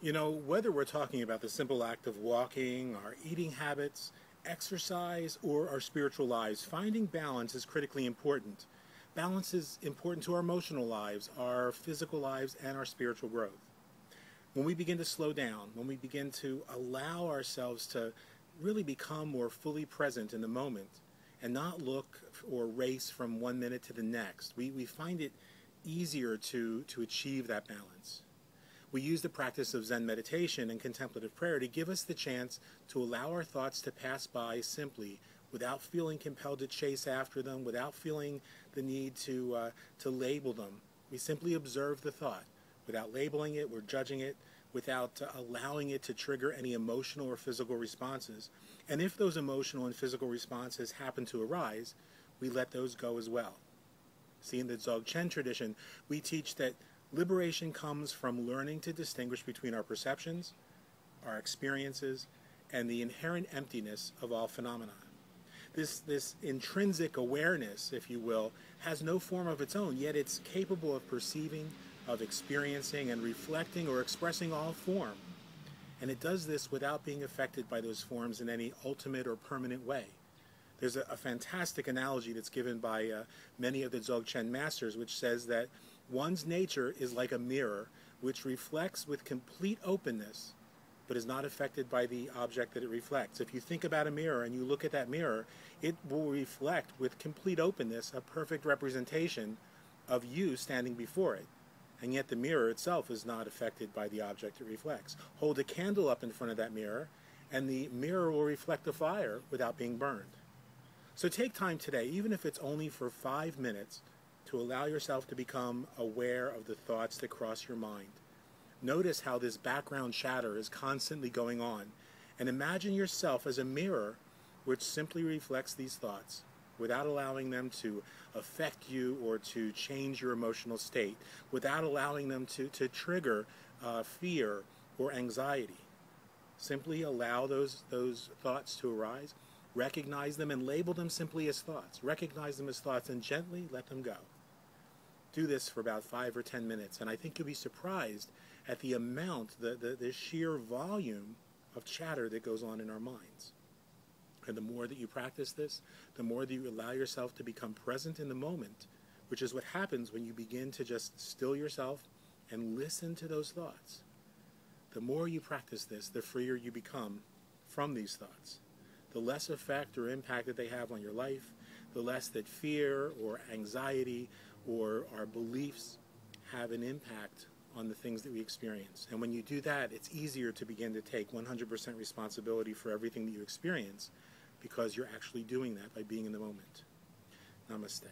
You know, whether we're talking about the simple act of walking, our eating habits, exercise, or our spiritual lives, finding balance is critically important. Balance is important to our emotional lives, our physical lives, and our spiritual growth. When we begin to slow down, when we begin to allow ourselves to really become more fully present in the moment and not look or race from one minute to the next, we find it easier to achieve that balance. We use the practice of Zen meditation and contemplative prayer to give us the chance to allow our thoughts to pass by simply without feeling compelled to chase after them, without feeling the need to label them. We simply observe the thought without labeling it or judging it, without allowing it to trigger any emotional or physical responses. And if those emotional and physical responses happen to arise, we let those go as well. See, in the Dzogchen tradition, we teach that liberation comes from learning to distinguish between our perceptions, our experiences, and the inherent emptiness of all phenomena. This intrinsic awareness, if you will, has no form of its own, yet it's capable of perceiving, of experiencing, and reflecting or expressing all form. And it does this without being affected by those forms in any ultimate or permanent way. There's a fantastic analogy that's given by many of the Dzogchen masters, which says that one's nature is like a mirror which reflects with complete openness, but is not affected by the object that it reflects. If you think about a mirror and you look at that mirror, it will reflect with complete openness a perfect representation of you standing before it. And yet the mirror itself is not affected by the object it reflects. Hold a candle up in front of that mirror, and the mirror will reflect the fire without being burned. So take time today, even if it's only for 5 minutes, to allow yourself to become aware of the thoughts that cross your mind. Notice how this background chatter is constantly going on, and imagine yourself as a mirror which simply reflects these thoughts without allowing them to affect you or to change your emotional state, without allowing them to trigger fear or anxiety. Simply allow those thoughts to arise, recognize them, and label them simply as thoughts. Recognize them as thoughts and gently let them go. Do this for about 5 or 10 minutes, and I think you'll be surprised at the amount, the sheer volume of chatter that goes on in our minds. And the more that you practice this, the more that you allow yourself to become present in the moment, which is what happens when you begin to just still yourself and listen to those thoughts. The more you practice this, the freer you become from these thoughts. The less effect or impact that they have on your life, the less that fear or anxiety or our beliefs have an impact on the things that we experience. And when you do that, it's easier to begin to take 100% responsibility for everything that you experience, because you're actually doing that by being in the moment. Namaste.